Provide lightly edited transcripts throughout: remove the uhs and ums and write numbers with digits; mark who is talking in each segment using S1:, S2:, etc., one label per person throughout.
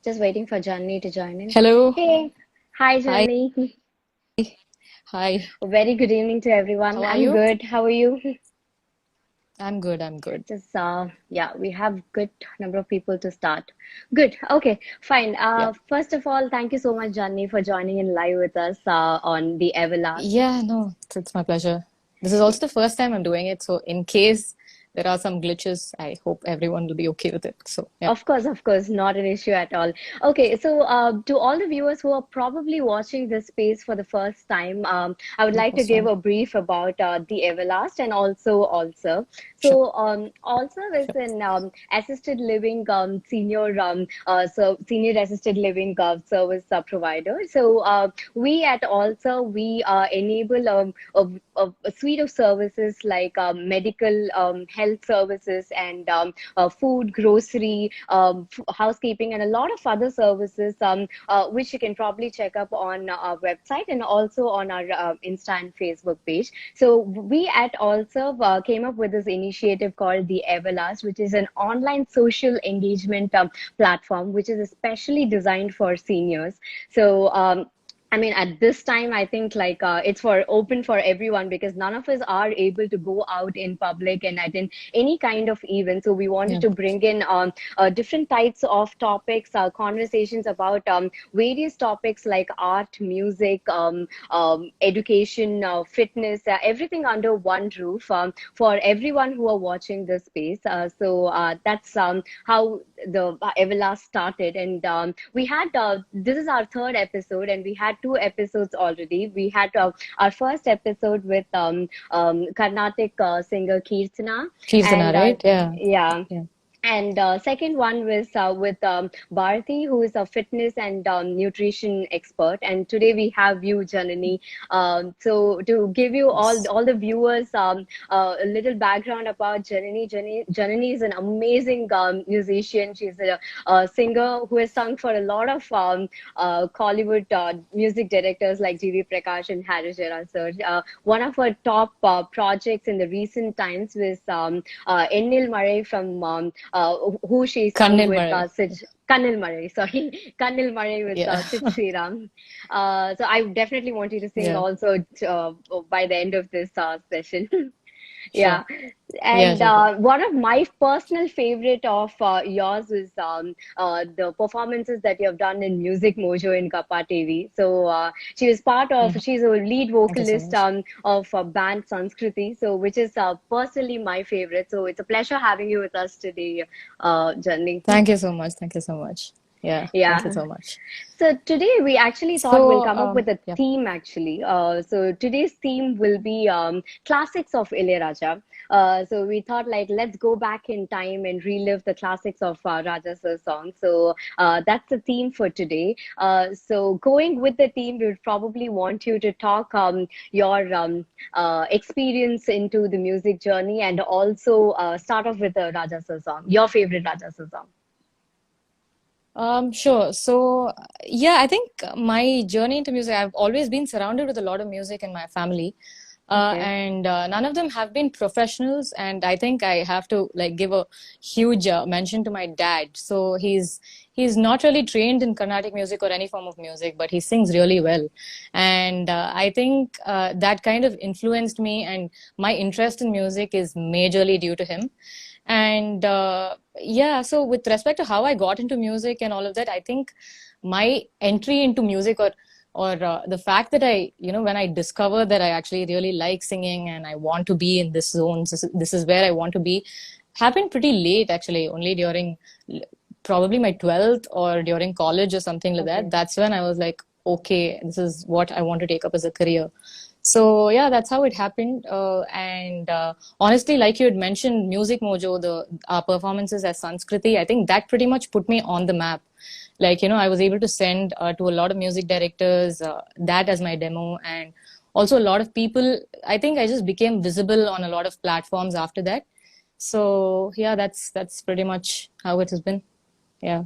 S1: Just waiting for Janni to join in.
S2: Hello.
S1: Hey, hi
S2: Hi.
S1: Janni.
S2: Hi.
S1: Very good evening to everyone.
S2: How are
S1: I'm
S2: you?
S1: good. How are you?
S2: I'm good. I'm good.
S1: Just yeah, we have good number of people to start. Good. Okay, fine.
S2: Yeah.
S1: First of all, thank you so much, Janni, for joining in live with us on the Everlast.
S2: Yeah, no, it's my pleasure. This is also the first time I'm doing it, so in case there are some glitches, I hope everyone will be okay with it. So, yeah,
S1: Of course, not an issue at all. Okay, so to all the viewers who are probably watching this space for the first time, I would
S2: the
S1: like to
S2: first
S1: give
S2: time.
S1: a brief about the Everlast and also.
S2: Sure,
S1: So also is
S2: sure.
S1: an assisted living senior assisted living service provider. So we at also we enable a suite of services like medical health services and food, grocery, housekeeping, and a lot of other services, which you can probably check up on our website and also on our Insta and Facebook page. So we at also came up with this initiative called the Everlast, which is an online social engagement platform, which is especially designed for seniors. So I mean, at this time, I think like it's for open for everyone because none of us are able to go out in public and attend any kind of event. So we wanted
S2: Yeah.
S1: to bring in different types of topics, conversations about various topics like art, music, education, fitness, everything under one roof for everyone who are watching this space. So that's how the Everlast started. And we had this is our third episode, and we had two episodes already. We had our first episode with Carnatic singer Kirtana,
S2: Kirtana,
S1: and
S2: right? Yeah.
S1: yeah.
S2: Yeah.
S1: And second one was with Bharati, who is a fitness and nutrition expert. And today we have you, Janani. So to give you
S2: Yes.
S1: all the viewers a little background about Janani. Janani is an amazing musician. She's a singer who has sung for a lot of Kollywood music directors like G.V. Prakash and Harris Jara sir. One of her top projects in the recent times was Ennil Murray from who she sung
S2: Kannil
S1: with
S2: Mare.
S1: Sid Kanil Murray, sorry, Kanil Murray with
S2: Yeah.
S1: Sid Sriram. So I definitely want you to sing
S2: Yeah.
S1: also by the end of this session.
S2: Sure.
S1: Yeah,
S2: Yeah,
S1: and
S2: sure, sure.
S1: one of my personal favorite of yours is the performances that you have done in Music Mojo in Kappa TV. So she was
S2: Mhm.
S1: she's a lead
S2: Thank you so
S1: vocalist
S2: much.
S1: of band Sanskriti, so which is personally my favorite. So it's a pleasure having you with us today, Janni.
S2: Thank you so much. Thank you so much. Yeah. Thank you
S1: Yeah.
S2: so much.
S1: So today we actually thought we'll
S2: So,
S1: come up with a
S2: yeah.
S1: theme actually. So today's theme will be classics of Ilayaraja. So we thought like let's go back in time and relive the classics of Raja Sir's songs. So that's the theme for today. So going with the theme, we would probably want you to talk your experience into the music journey and also start off with a Raja Sir song, your favorite Raja Sir song.
S2: Sure. So, yeah, I think my journey into music, I've always been surrounded with a lot of music in my family.
S1: Okay.
S2: And none of them have been professionals. And I think I have to like give a huge mention to my dad. So he's not really trained in Carnatic music or any form of music, but he sings really well. And I think that kind of influenced me, and my interest in music is majorly due to him. And yeah, so with respect to how I got into music and all of that, I think my entry into music, or the fact that when I discovered that I actually really like singing and I want to be in this zone, this is where I want to be, happened pretty late actually, only during probably my 12th or during college or something like that.
S1: Okay.
S2: That's when I was like, okay, this is what I want to take up as a career. So yeah, that's how it happened. And honestly, like you had mentioned, Music Mojo, the our performances as Sanskriti, I think that pretty much put me on the map. Like, I was able to send to a lot of music directors that as my demo, and also a lot of people. I think I just became visible on a lot of platforms after that. So yeah, that's pretty much how it has been. Yeah,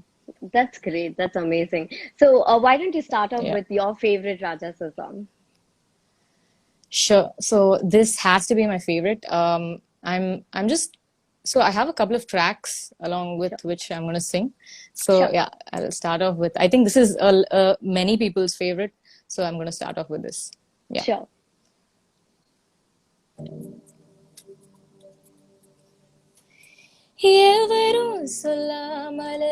S1: That's great. That's amazing. So, why don't you start off
S2: yeah.
S1: with your favorite Rajasa song?
S2: Sure. So this has to be my favorite. I'm just So I have a couple of tracks along with
S1: Sure.
S2: which I'm going to sing. So
S1: Sure.
S2: yeah, I'll start off with, I think this is many people's favorite. So I'm going to start off with this. Yeah.
S1: Sure.
S2: எவரும் சொல்லாமல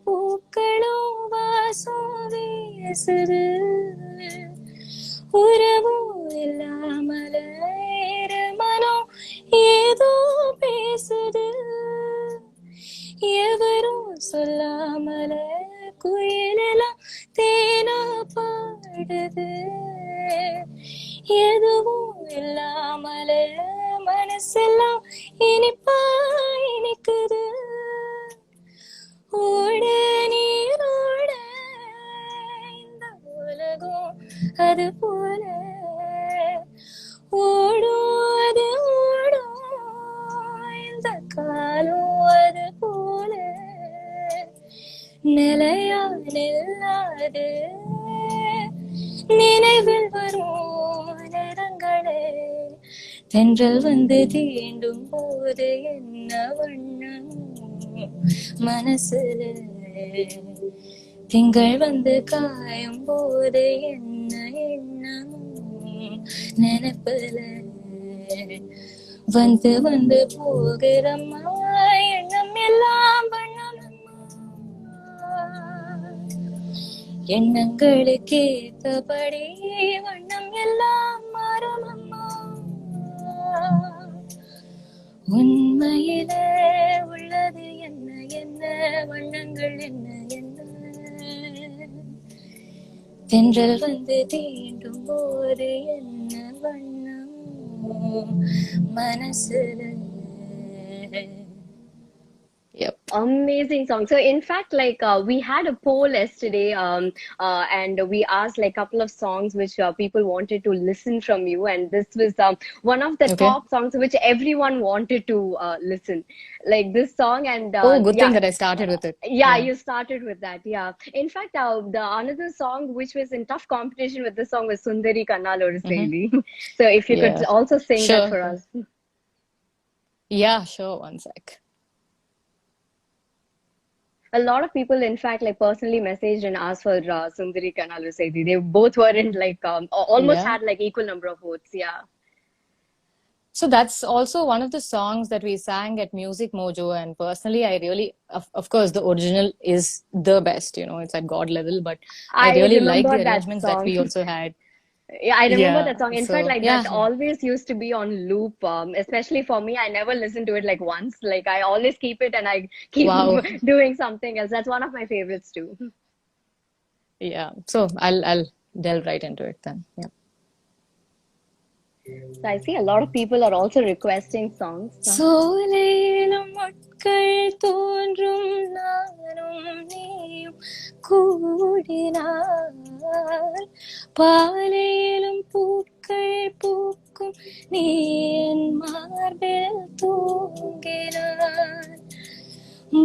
S2: பூக்களும் வாசம் வீசுது உறவும் இல்லாமல மனம் ஏதோ பேசுது எவரும் சொல்லாமல குயிலெல்லாம் தேனா பாடுது எதுவும் இல்லாமல மனசெல்லாம் இனிப்பா இனிக்குது ஓட நீரோட இந்த உலகம் அது போல ஓடும் அது ஓடும் இந்த காலம் அது போல நிலையா நில்லாது நினைவில் வரும் நேரங்களே தென்றல் வந்து தீண்டும் போது என்ன வண்ணம் மனசுல திங்கள் வந்து காயும் போது என்ன எண்ணம் நினைப்புல வந்து வந்து போகிறம்மா எண்ணம் எல்லாம் பண்ணலம்மா எண்ணங்களுக்கு ஏத்தபடி வண்ணம் எல்லாம் மாறும் அம்மா உண்மையில உள்ளது என்ன என்ன வண்ணங்கள் என்ன என்ன தென்றல் வந்து தீண்டும் போது என்ன வண்ணம் மனசுல. Yep.
S1: Amazing song. So in fact, like we had a poll yesterday, and we asked like a couple of songs which people wanted to listen from you, and this was one of the
S2: Okay.
S1: top songs which everyone wanted to listen. Like this song, and
S2: Oh, good thing
S1: yeah,
S2: that I started with it.
S1: yeah, you started with that. Yeah. In fact, the another song which was in tough competition with this song was Sundari Kannal Seli. So if you could
S2: Yeah.
S1: also sing that
S2: Sure.
S1: for us.
S2: Yeah, sure. One sec.
S1: A lot of people, in fact, like personally messaged and asked for Sundari Kannal Seli. They both were in like almost
S2: Yeah.
S1: had like equal number of votes. Yeah.
S2: So that's also one of the songs that we sang at Music Mojo, and personally, I really, of course, the original is the best. You know, it's at God level, but I
S1: I
S2: really like
S1: remember
S2: the
S1: that
S2: arrangements that we
S1: song.
S2: also had.
S1: Yeah, I remember
S2: Yeah.
S1: that song. In
S2: So
S1: fact, like
S2: yeah,
S1: that always used to be on loop. Especially for me, I never listen to it like once. Like I always keep it and I keep
S2: wow.
S1: doing something else. That's one of my favorites too.
S2: Yeah. So I'll delve right into it then. Yeah.
S1: So I see a lot of people are also requesting songs.
S2: சோலையிலும் மட்கள் தோன்றும் நானும் நீயும் கூடினார் பாலையிலும் பூக்கள் பூக்கும் நீ என் மார்பில் தூங்கினார்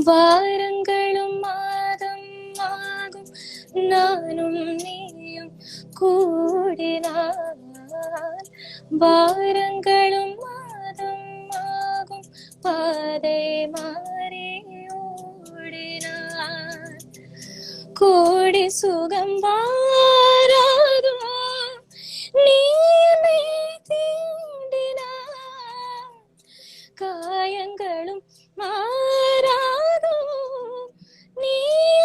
S2: வாரங்களும் மாதம் ஆகும் நானும் நீயும் கூடினார் வாரங்களும் மாதம் ஆகும் பாதை மாறி ஓடினார் கோடி சுகம் வாராதோ நீ என்னை தீண்டினார் காயங்களும் மாறாதோ நீ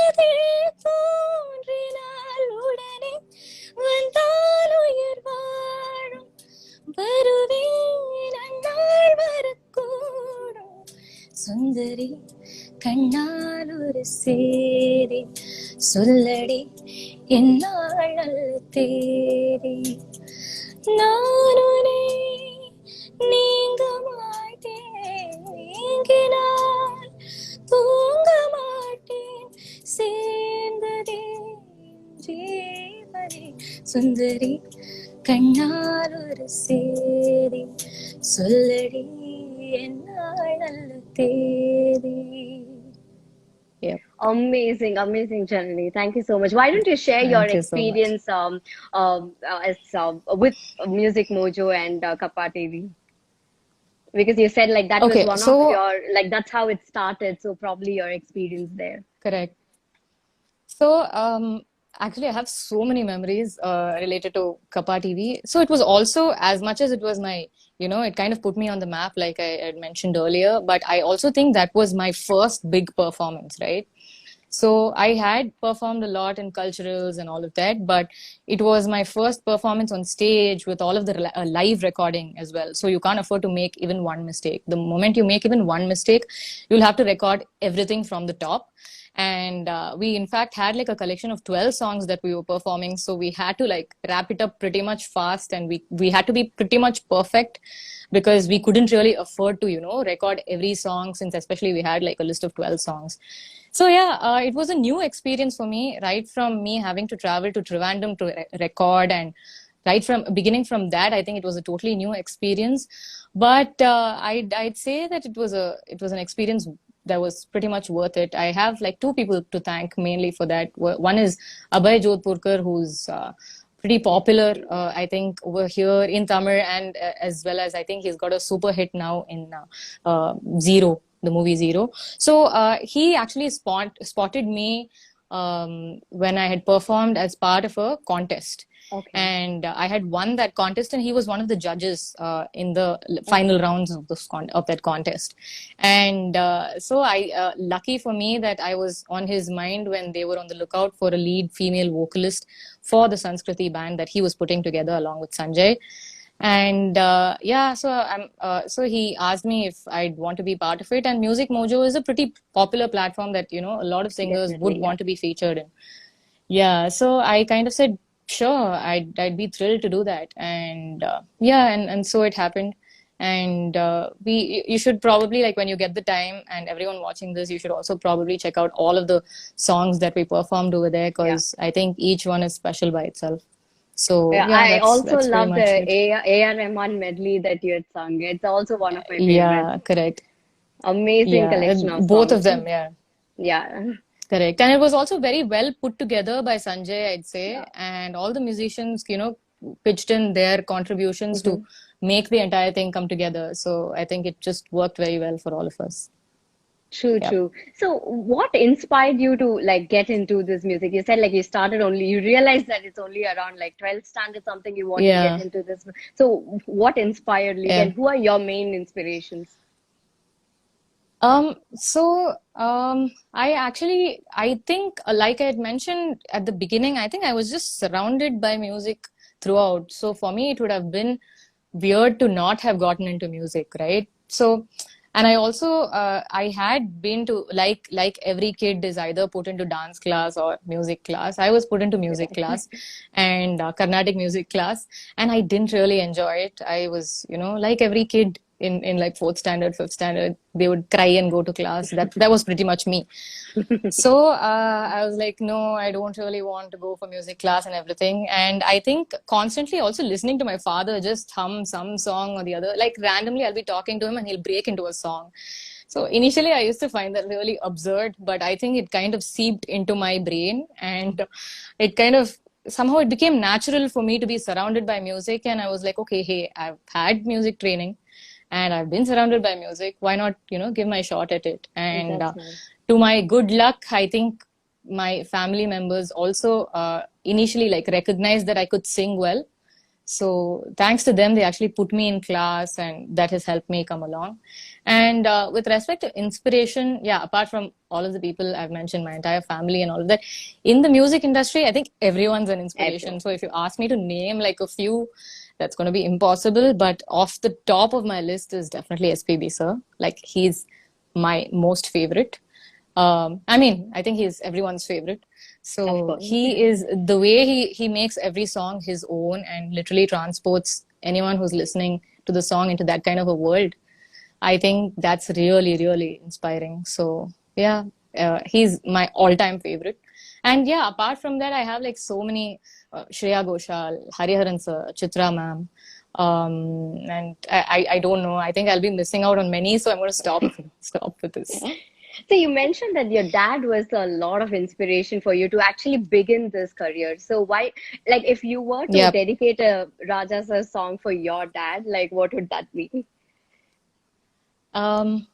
S2: எதில் தோன்றினால் உடனே வந்தால் உயிர் வாழும் வருவேன் அந்நாள் வரக்கூடும் சுந்தரி கண்ணால் ஒரு சேரி சொல்லடி என்னால் நல்ல தேடி நான் உன்னை நீங்க மாட்டேன் நீங்கினால் தூங்க மாட்டேன் சேர்ந்ததே ஜீவனே சுந்தரி கண்ணால் ஒரு சேரி சொல்லடி என்னால் நல்ல தேதி. Yep.
S1: Amazing, amazing, Janani. Thank you so much. Why don't you share your
S2: Thank you so much.
S1: experience with Music Mojo and Kappa TV? Because you said like that was
S2: Okay,
S1: one of
S2: so
S1: your, like that's how it started. So probably your experience there.
S2: correct. So, actually, I have so many memories related to Kappa TV. So it was also, as much as it was my, it kind of put me on the map, like I had mentioned earlier. But I also think that was my first big performance, right? So I had performed a lot in culturals and all of that, but it was my first performance on stage with all of the live recording as well. So you can't afford to make even one mistake. The moment you make even one mistake, you'll have to record everything from the top. And we in fact had like a collection of 12 songs that we were performing, so we had to like wrap it up pretty much fast, and we had to be pretty much perfect because we couldn't really afford to record every song, since especially we had like a list of 12 songs. So yeah, it was a new experience for me, right from me having to travel to Trivandrum to record, and right from beginning from that, I think it was a totally new experience. But I'd say that it was an experience that was pretty much worth it. I have like two people to thank mainly for that. One is Abhay Jodhpurkar, who's pretty popular, I think, over here in Tamil, and as well as I think he's got a super hit now in Zero, the movie Zero. So he actually spotted me when I had performed as part of a contest.
S1: Okay.
S2: And I had won that contest, and he was one of the judges in the final
S1: Okay.
S2: rounds of of that contest. And so lucky for me that I was on his mind when they were on the lookout for a lead female vocalist for the Sanskriti band that he was putting together along with Sanjay. And yeah, so he asked me if I'd want to be part of it. And Music Mojo is a pretty popular platform that a lot of singers would
S1: Definitely. Yeah.
S2: want to be featured in. Yeah, so I kind of said, sure, I'd be thrilled to do that. And yeah, and so it happened. And you should probably, like, when you get the time, and everyone watching this, you should also probably check out all of the songs that we performed over there,
S1: Yeah.
S2: because I think each one is special by itself. So
S1: Yeah.
S2: yeah,
S1: I
S2: that's
S1: also
S2: that's pretty
S1: love
S2: much
S1: the
S2: it.
S1: A.R. Rahman medley that you had sung. It's also one of my favorites.
S2: Yeah, correct.
S1: Amazing
S2: Yeah,
S1: collection of
S2: both of
S1: songs.
S2: them. Yeah.
S1: Yeah.
S2: Correct. And it was also very well put together by Sanjay, I'd
S1: Yeah.
S2: say. And all the musicians, pitched in their contributions to
S1: Mhm.
S2: make the entire thing come together. So I think it just worked very well for all of us.
S1: True,
S2: Yep.
S1: true. So, what inspired you to like get into this music? You said like you started only, you realized that it's only around like 12th standard something you want to get
S2: Yeah.
S1: into this. So, what inspired you
S2: Yeah.
S1: and who are your main inspirations?
S2: I think, like I had mentioned at the beginning, I think I was just surrounded by music throughout. So for me, it would have been weird to not have gotten into music, right? So, and I also, I had been to, like every kid is either put into dance class or music class. I was put into music
S1: Right.
S2: class and Carnatic music class, and I didn't really enjoy it. I was, like every kid in like fourth standard, fifth standard, they would cry and go to class. That was pretty much me. So I was like, no, I don't really want to go for music class and everything. And I think constantly also listening to my father just hum some song or the other. Like randomly, I'll be talking to him and he'll break into a song. So initially, I used to find that really absurd, but I think it kind of seeped into my brain, and it kind of somehow it became natural for me to be surrounded by music. And I was like, okay, hey, I've had music training and I've been surrounded by music. Why not, give my shot at it? And
S1: That's nice.
S2: to my good luck, I think my family members also initially like recognized that I could sing well. So thanks to them, they actually put me in class, and that has helped me come along. And with respect to inspiration, yeah, apart from all of the people I've mentioned, my entire family and all of that, in the music industry, I think everyone's an inspiration.
S1: Everyone.
S2: So if you ask me to name like a few, that's going to be impossible. But off the top of my list is definitely SPB, sir. Like he's my most favorite. I mean, I think he's everyone's favorite.
S1: Of
S2: So
S1: course.
S2: he is the way he makes every song his own and literally transports anyone who's listening to the song into that kind of a world. I think that's really, really inspiring. So yeah, he's my all-time favorite. And yeah, apart from that, I have like so many Shreya Ghoshal, Hariharan sir, Chitra ma'am. And I don't know. I think I'll be missing out on many, so I'm going to stop with this.
S1: So you mentioned that your dad was a lot of inspiration for you to actually begin this career. So why, like, if you were to
S2: Yep.
S1: dedicate a Raja Sir song for your dad, like, what would that be?
S2: Um,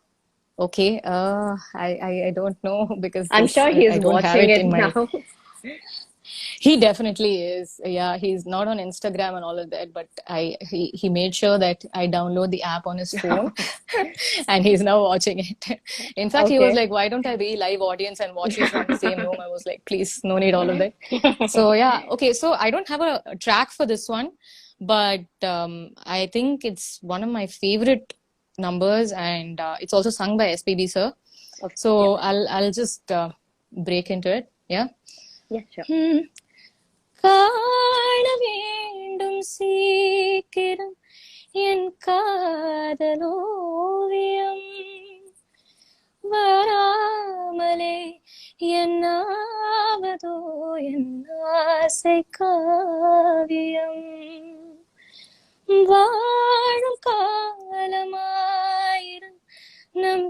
S2: okay. I don't know because
S1: I'm
S2: this
S1: sure he
S2: I
S1: is
S2: don't have
S1: watching
S2: it
S1: it
S2: in my.
S1: now.
S2: He definitely is. Yeah, he's not on Instagram and all of that, but he made sure that I download the app on his phone, and he's now watching it. In fact, he was
S1: Okay.
S2: like, "Why don't I be live audience and watch you from the same room?" I was like, "Please, no need all of that." So yeah, okay. So I don't have a track for this one, but I think it's one of my favorite numbers, and it's also sung by SPB sir.
S1: Yeah.
S2: So I'll just break into it. Yeah.
S1: Yeah, sure.
S2: காண வேண்டும் சீக்கிரம் என் காதலோவியம் வராமலே என்னாவதோ என் ஆசை காவியம் வாழும் காலமாயிரம் நம்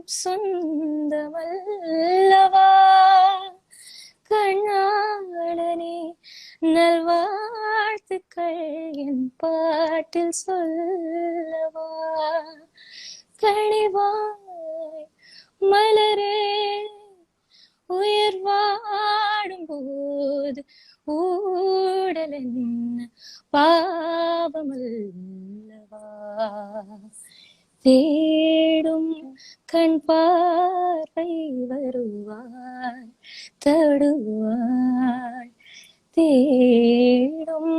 S2: சொந்தமல்லவா கண்ணாளனே நல்வாழ்த்துக்கள் என் பாட்டில் சொல்லவா கனிவாய் மலரே உயிர் வாடும்போது ஊடல் என்ன பாவமல்லவா தேடும் கண் பார்வை வருவாய் தடுவாய் தேடும்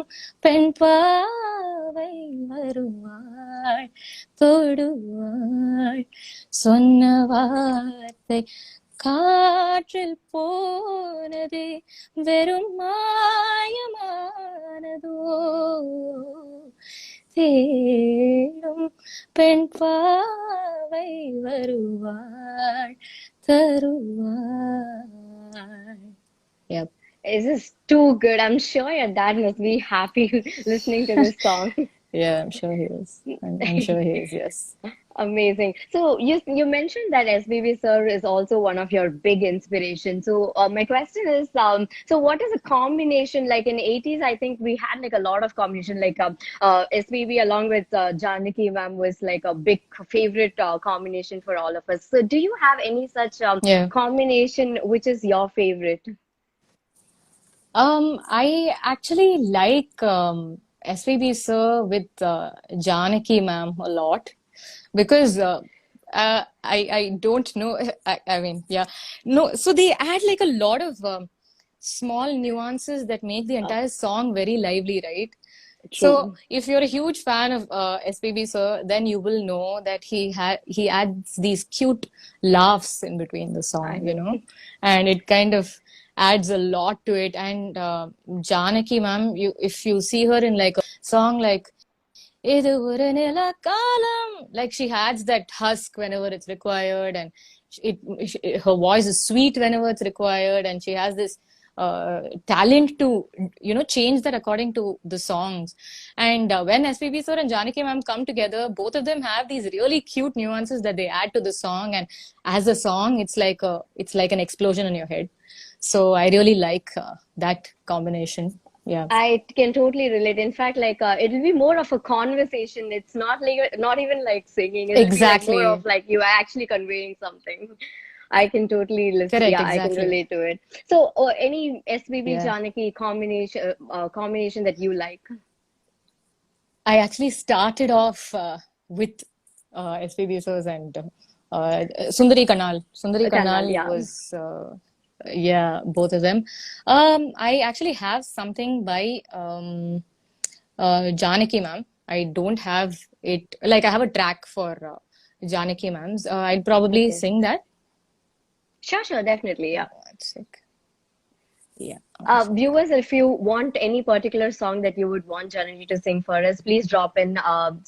S2: பெண் பாவை வருவாய் தொடுவாய் சொன்ன வார்த்தை காற்றில் போனதே வெறும் மாயமானதோ தேடும் பெண் பாவை வருவாள் தருவாள். Yep.
S1: This is too good. I'm sure your dad must be happy listening to this song.
S2: Yeah, I'm sure he is. I'm sure he is, yes.
S1: Amazing. So you mentioned that SBB sir is also one of your big inspirations. So my question is, so what is a combination like in 80s? I think we had like a lot of combination, like SBB along with Janaki ma'am was like a big favorite combination for all of us. So do you have any such
S2: Yeah.
S1: combination which is your favorite?
S2: I actually like SVB sir with Janaki ma'am a lot because I don't know. I mean, yeah, no. So they add like a lot of small nuances that make the entire song very lively, right? So
S1: True.
S2: if you're a huge fan of SPB sir, then you will know that he adds these cute laughs in between the
S1: I
S2: song, you
S1: know.
S2: know, and it kind of adds a lot to it. And Janaki ma'am, you if you see her in like a song like இது ஒரு நிலக்காலம், like she adds that husk whenever it's required, and her voice is sweet whenever it's required, and she has this talent to change that according to the songs. And when SPB sir and Janaki ma'am come together, both of them have these really cute nuances that they add to the song, and as a song it's like an explosion in your head. So I really like that combination. Yeah,
S1: I can totally relate. In fact, like it'll be more of a conversation. It's not like not even like singing. It'll be like more of
S2: exactly.
S1: like you are actually conveying something. I can totally listen.
S2: Correct,
S1: Yeah, I can
S2: exactly.
S1: relate to it. So, any SBB
S2: Yeah.
S1: Janaki combination that you like?
S2: I actually started off with SPB Soos and Sundari Kanal. Sundari
S1: Kanal,
S2: Kanal
S1: yeah.
S2: was, yeah, both of them. I actually have something by Janaki ma'am. I don't have it, like, I have a track for Janaki ma'am's. I'd probably
S1: Okay.
S2: sing that.
S1: Sure, sure, definitely, yeah.
S2: One sec. Yeah.
S1: Viewers, if you want any particular song that you would want Janani to sing for us, please drop in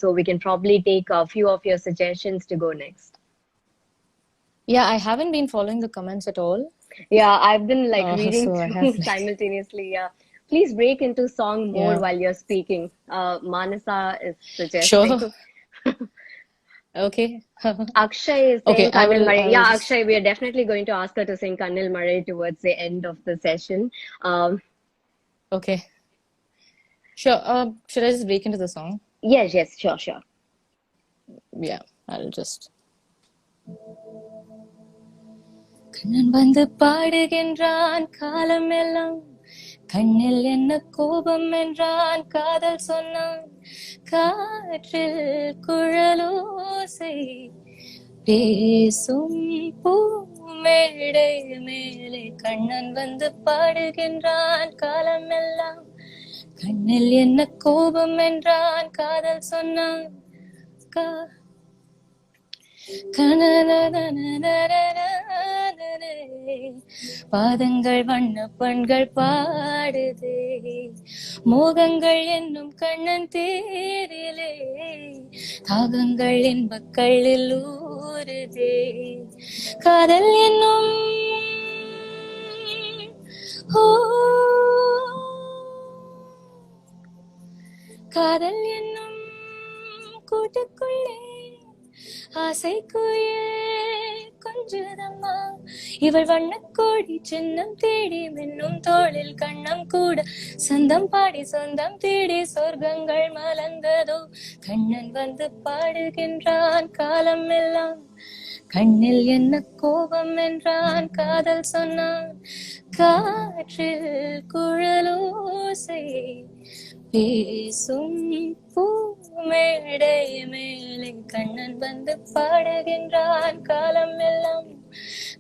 S1: so we can probably take a few of your suggestions to go next.
S2: Yeah, I haven't been following the comments at all.
S1: Yeah, I've been like reading
S2: So I have,
S1: through simultaneously. Yeah. Please break into song more
S2: yeah,
S1: while you're speaking. Manasa is suggesting.
S2: sure. Okay.
S1: Akshay is
S2: Okay,
S1: saying Kanil
S2: I
S1: Murray.
S2: will
S1: Yeah,
S2: just.
S1: Akshay, we are definitely going to ask her to sing Kanil Murray towards the end of the session.
S2: Okay. Sure. Should I just break into the song?
S1: Yes, yes, sure, sure.
S2: Yeah, I'll just. Kannan வந்து பாடுகின்றான் காலமெல்லாம், கண்ணில் என்ன கோபம் என்றான் காதல் சொன்னான், காற்றில் குழலோசை பேசும் பூமேடை மேலே கண்ணன் வந்து பாடுகின்றான் காலமெல்லாம், கண்ணில் என்ன கோபம் என்றான் காதல் சொன்னான், பாதங்கள் வண்ண பண்கள் பாடுதே, மோகங்கள் என்னும் கண்ணன் தேரிலே, தாகங்கள் என்பக் கள்ளில் ஊறுதே, காதல் என்னும் காதல் என்னும் கூட்டுக்குள்ளே ஆசைக்குயில் கொஞ்சதம்மா, இவள் வண்ணக்கோடி சின்னம் தேடி மின்னும் தோளில் கண்ணம் கூட, சொந்தம் பாடி சொந்தம் தேடி சொர்க்கங்கள் மலர்ந்ததோ, கண்ணன் வந்து பாடுகின்றான் காலம் எல்லாம், கண்ணில் என்ன கோபம் என்றான் காதல் சொன்னான், காற்றில் குழலோசை பேசும் பூமேடை மேலே கண்ணன் வந்து பாடுகின்றான் காலம் எல்லாம்,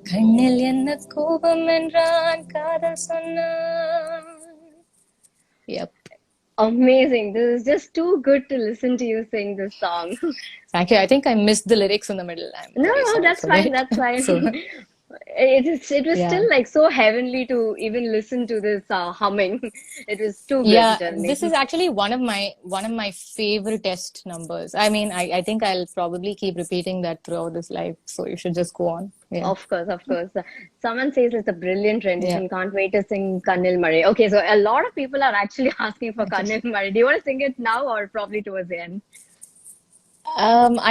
S2: கண்ணில் என்ன கோபம் என்றான் காதல் சொன்னான். Yep.
S1: Amazing. This is just too good to listen to you sing this song.
S2: Thank you. I think I missed the lyrics in the middle.
S1: No, that's fine. That's fine.
S2: So,
S1: It was still like so heavenly to even listen to this humming. It was too good.
S2: yeah,
S1: to
S2: this is actually one of my favorite test numbers. I mean, I think I'll probably keep repeating that throughout this life. So you should just go on. Yeah.
S1: Of course, of course. Someone says it's a brilliant rendition. Yeah. Can't wait to sing Kanil Murray. Okay, so a lot of people are actually asking for Kanil Murray. Do you want to sing it now or probably towards the end?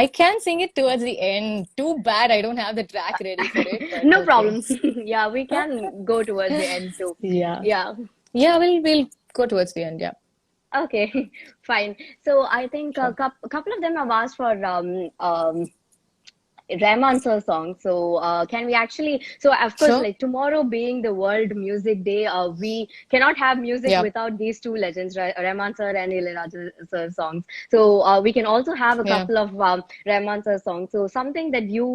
S2: I can sing it towards the end. Too bad I don't have the track ready for it.
S1: No problem. Yeah, we can go towards the end too.
S2: Yeah.
S1: Yeah.
S2: Yeah, we'll go towards the end. Yeah.
S1: Okay, fine. So I think a couple of them have asked for Rahman sir song. So can we actually, so of course, like tomorrow being the World Music Day, we cannot have music without these two legends, Rahman sir and Ilayaraja sir songs. So we can also have a couple of Rahman sir songs. So something that you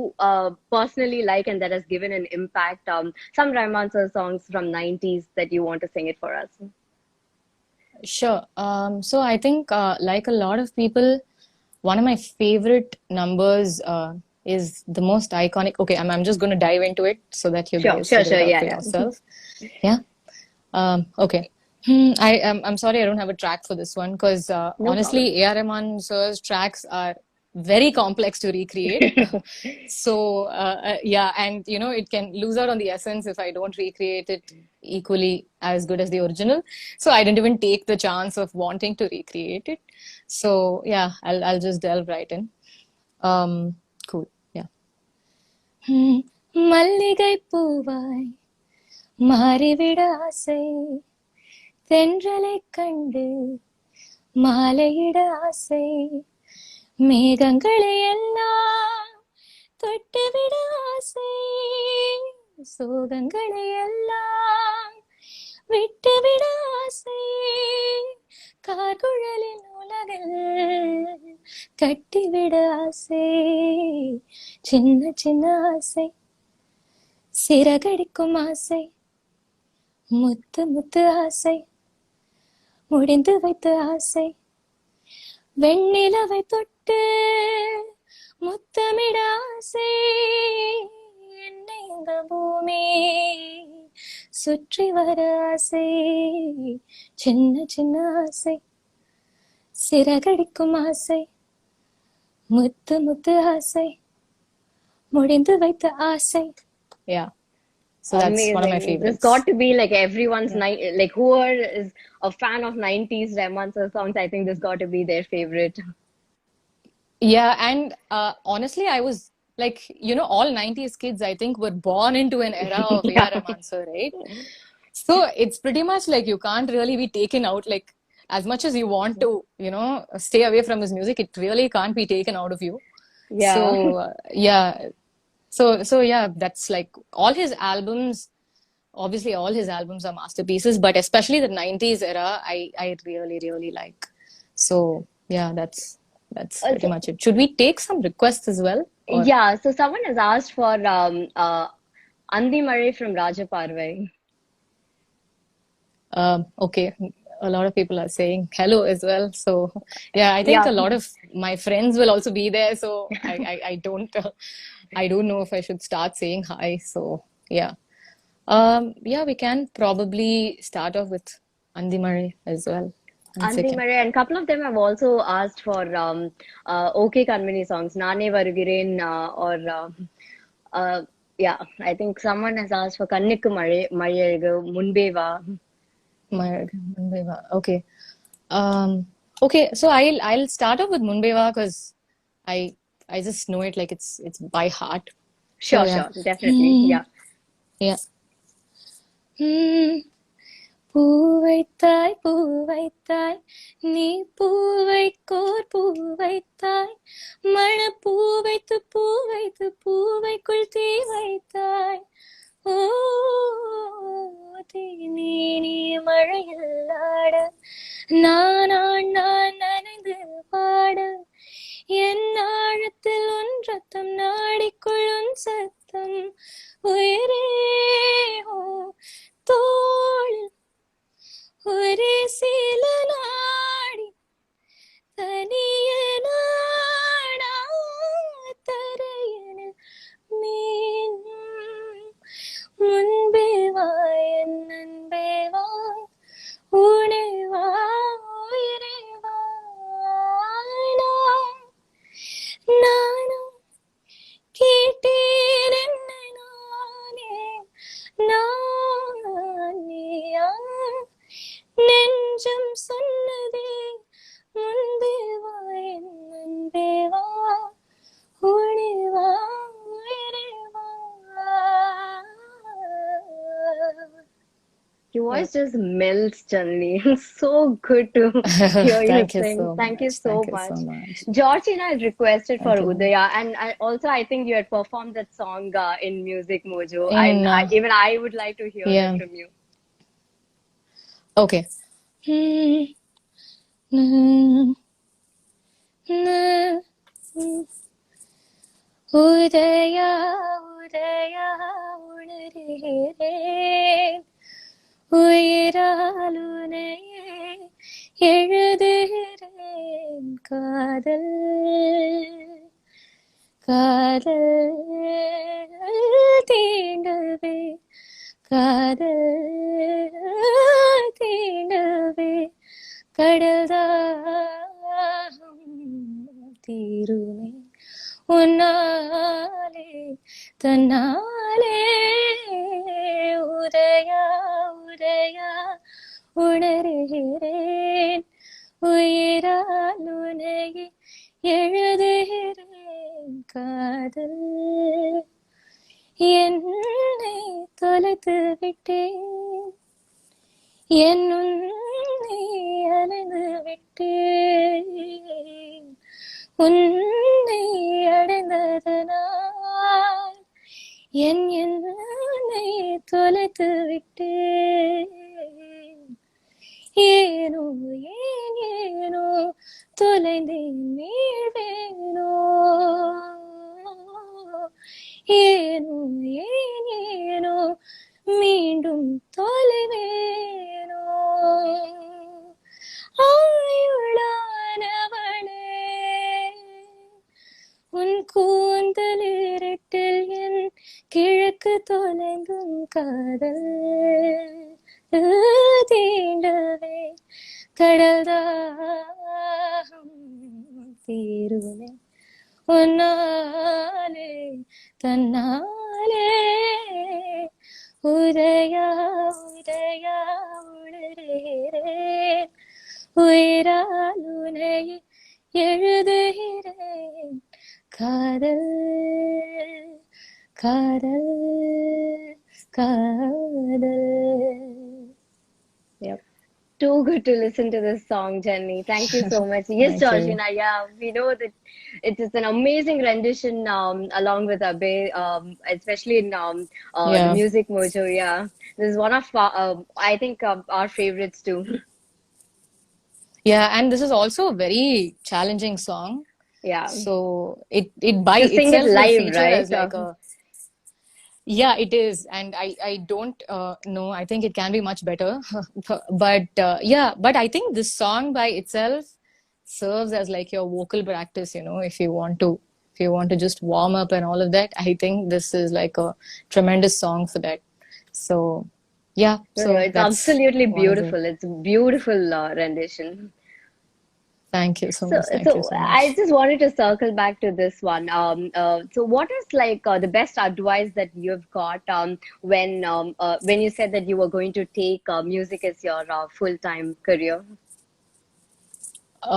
S1: personally like and that has given an impact, some Rahman sir songs from 90s that you want to sing it for us.
S2: Sure. So I think like a lot of people, one of my favorite numbers is the most iconic. Okay, I'm just going to dive into it so that you guys figure it out for yourself. Yeah. Okay. I'm sorry I don't have a track for this one because honestly, A.R. Rahman sir's tracks are very complex to recreate. So yeah, and you know, it can lose out on the essence if I don't recreate it equally as good as the original. So I didn't even take the chance of wanting to recreate it. So yeah, I'll just delve right in. Cool. Yeah. மல்லிகை பூவாய் மாறிவிட ஆசை, தென்றலை கண்டு மாலையிட ஆசை, மேகங்களை எல்லாம் தொட்டுவிட ஆசை, சோகங்களை எல்லாம் விட்டுவிட ஆசை, கார்குழலின் உலகில் கட்டிவிட ஆசை, சின்ன சின்ன ஆசை, சிறகடிக்கும் ஆசை, முத்து முத்து ஆசை, முடிந்து வைத்த ஆசை, வெண்ணிலவை தொட்டு முத்தமிட ஆசை, என்னை இந்த பூமி சுற்றி வர ஆசை, சின்ன சின்ன ஆசை, சிறகடிக்கும் ஆசை, முத்து முத்து ஆசை, முடிந்து வைத்த ஆசை. Yeah. So that's amazing. One of my favorites.
S1: It's got to be like everyone's like whoever is a fan of 90s Rahman sir songs, I think this got to be their favorite.
S2: Yeah, and honestly, I was like, you know, all 90s kids I think were born into an era of A.R. Rahman sir, right? So it's pretty much like you can't really be taken out. Like as much as you want to, you know, stay away from his music, it really can't be taken out of you.
S1: Yeah.
S2: So yeah. So yeah, that's like all his albums. Obviously, all his albums are masterpieces, but especially the 90s era, I really, really like. So yeah, that's pretty
S1: So,
S2: much it. Should we take some requests as well? Or
S1: yeah, so someone has asked for Andi Murray from Raja Parvai.
S2: okay, a lot of people are saying hello as well. So yeah, I think
S1: Yeah,
S2: a lot of my friends will also be there. So I don't I don't know if I should start saying hi. So yeah. Yeah, we can probably start off with Andi Murray as well. One
S1: Andi
S2: second.
S1: Murray, and a couple of them have also asked for OK Kanmani songs, Nane Varugiren, or yeah, I think someone has asked for Kannikku Mazhaigu, Munbeva.
S2: My Munbeva. Okay. Um, okay, so I'll start off with Munbeva because I I just know it like it's by heart. So
S1: Sure,
S2: yeah.
S1: sure, definitely.
S2: Hmm,
S1: Yeah.
S2: yeah. Hmm. பூவைத்தாய் பூவைத்தாய் நீ பூவைக்கோர் பூவைத்தாய் மணப்பூ வைத்து பூ வைத்து பூவைக்குள் தீ வைத்தாய் ஓ தேனி நீ மழையில் ஆட நான் நனைந்து பாட என் ஆழத்தில் உன் ரத்தம் நாடிக்குள் உன் சத்தம் உயிரே ஓ தோளில் ஒரே சில நாடி தனியனாடா தரையனில் மீன் முன்பே வா என் அன்பே வா உனே வா உயிரே வா நானும் கேட்டேன் என்னை நானே நானியா நெஞ்சம் சொன்னதே முன்பே வா என் அன்பே வா உனே வா உயிரே வா.
S1: Your voice just melts, Janani. It's so good to hear you
S2: Thank you
S1: sing.
S2: so
S1: Thank you
S2: much.
S1: so
S2: Thank you so
S1: much.
S2: much.
S1: Georgina had requested for
S2: Thank you.
S1: Udaya, and also I think you had performed that song in Music Mojo.
S2: In
S1: Even I would like to hear it
S2: yeah.
S1: from you.
S2: Okay. Udaya Udaya உணர்கிறேன் உயிரால் உனையே எழுதுகிறேன் காதல் காதல் தீண்டவே காதல் தீண்டவே கடல்தாகம் தீருமே உன்னாலே தன்னாலே உதயா உதயா உணர்கிறேன் உயிரால் உனையே எழுதுகிறேன் காதல் என்னை தொலைத்து விட்டேன் என் உன்னை அலைந்து விட்டேன் உன்னை அடைந்ததனால் என் என்னை தொலைத்து விட்டேன் ஏனோ ஏன் ஏனோ தொலைந்தேன் மீழ்வேனோ ஏனோ ஏன் ஏனோ மீண்டும் தொலைவேனோ ஆயுளானவளே உன் கூந்தல் இரட்டில் என் கிழக்கு தொலைந்தும் காதல் தீண்டவே கடல்தாகம் தீருமே உன்னாலே தன்னாலே உதயா உதயா உணர்கிறேன் உயிரால் உனையே எழுதுகிறேன் காதல் காதல் காதல். Yep.
S1: too good to listen to this song, Jenny. Thank you so much. Yes,
S2: Thank you.
S1: Georgina. Yeah, we know that it is an amazing rendition along with Abe, especially in the
S2: Yeah.
S1: Music Mojo. Yeah, this is one of I think our favorites too.
S2: Yeah, and this is also a very challenging song.
S1: Yeah,
S2: So it by
S1: to sing it
S2: itself will
S1: live,
S2: feature
S1: right?
S2: as like a, yeah, it is. And I don't know. I think it can be much better. But yeah, but I think this song by itself serves as like your vocal practice, if you want to just warm up and all of that, I think this is like a tremendous song for that. So yeah,
S1: No, no,
S2: so
S1: it's
S2: that's
S1: absolutely
S2: one of the,
S1: beautiful. It's a beautiful rendition.
S2: thank you so
S1: So,
S2: much. Thank you
S1: so
S2: so
S1: I
S2: much.
S1: just wanted to circle back to this one. So what is like the best advice that you've got when you said that you were going to take music as your full-time career?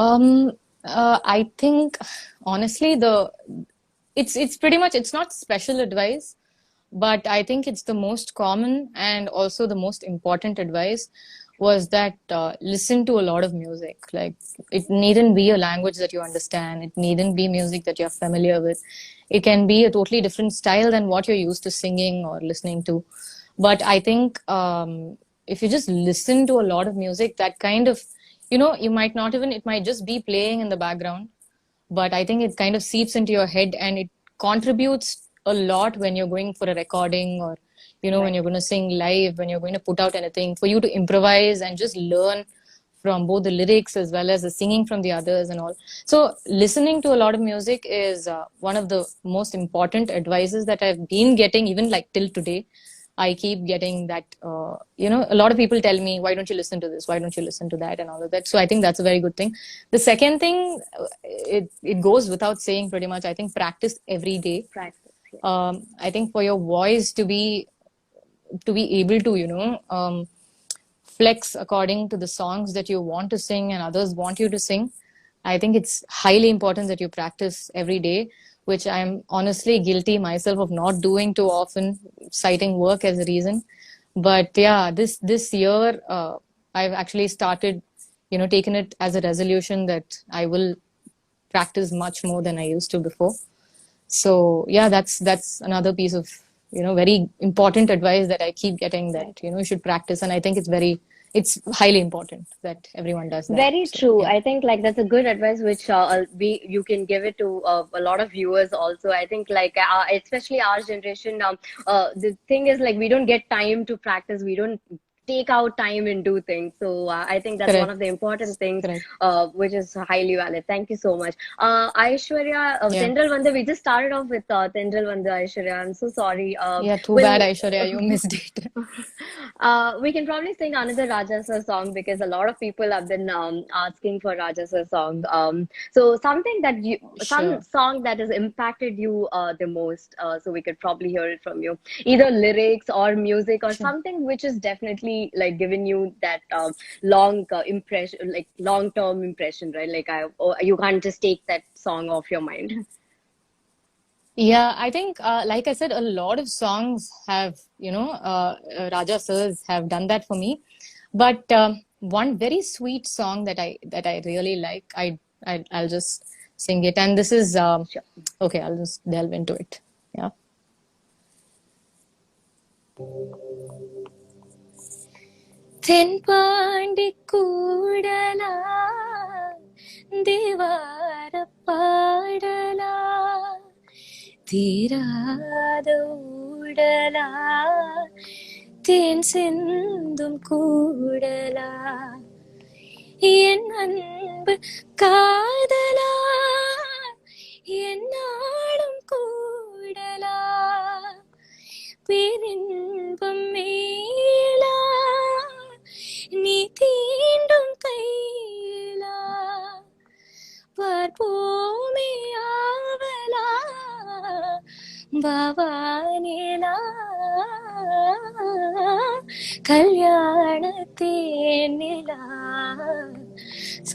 S2: Um, I think honestly, it's pretty much, it's not special advice, but I think it's the most common and also the most important advice was that listen to a lot of music. Like it needn't be a language that you understand. It needn't be music that you're familiar with. It can be a totally different style than what you're used to singing or listening to. But I think if you just listen to a lot of music, that kind of, you might not even, it might just be playing in the background, but I think it kind of seeps into your head and it contributes a lot when you're going for a recording or, when
S1: Right.
S2: you're going to sing live, when you're going to put out anything, for you to improvise and just learn from both the lyrics as well as the singing from the others and all. So listening to a lot of music is one of the most important advices that I've been getting even like till today. I keep getting that, a lot of people tell me, why don't you listen to this? Why don't you listen to that? And all of that. So I think that's a very good thing. The second thing, it goes without saying pretty much. I think practice every day.
S1: Practice. Yes.
S2: I think for your voice to be able to, flex according to the songs that you want to sing and others want you to sing. I think it's highly important that you practice every day, which I'm honestly guilty myself of not doing too often, citing work as a reason. But yeah, this year I've actually started, taken it as a resolution that I will practice much more than I used to before. So yeah, that's another piece of, very important advice that I keep getting, that,
S1: Right.
S2: you should practice. And I think it's highly important that everyone does that.
S1: Very
S2: So
S1: true.
S2: yeah,
S1: I think like that's a good advice which we you can give it to a lot of viewers also. I think like especially our generation the thing is like we don't get time to practice. We don't take out time and do things. So I think that's one
S2: correct,
S1: of the important things
S2: correct.
S1: which is highly valid. Thank you so much. Aishwarya,
S2: Yeah.
S1: Tendral Vanda, we just started off with Tendral Vanda, Aishwarya. I'm so sorry.
S2: Yeah, too bad,
S1: Will
S2: Aishwarya, you missed it.
S1: we can probably sing another Rajasa song because a lot of people have been asking for Rajasa song. So some
S2: Sure.
S1: song that has impacted you the most. So we could probably hear it from you, either lyrics or music or
S2: Sure.
S1: something which is definitely like giving you that long impression, like long term impression, right? Like you can't just take that song off your mind.
S2: Yeah, I think, like I said, a lot of songs have, Raja Sirs have done that for me. But one very sweet song that I really like, I'll just sing it. And this is
S1: Sure.
S2: okay. I'll just delve into it. Yeah. தென்பாண்டி கூடலா தேவார பாடலா தீராத ஊடலா தேன் சிந்தும் கூடலா என் அன்பு காதலா என்னாலும் கூடலா பேரின்பம் மேலா நீ தீண்டும் கையிலா பார்ப்போமே ஆவலா பவானிலா கல்யாணத்தேனிலா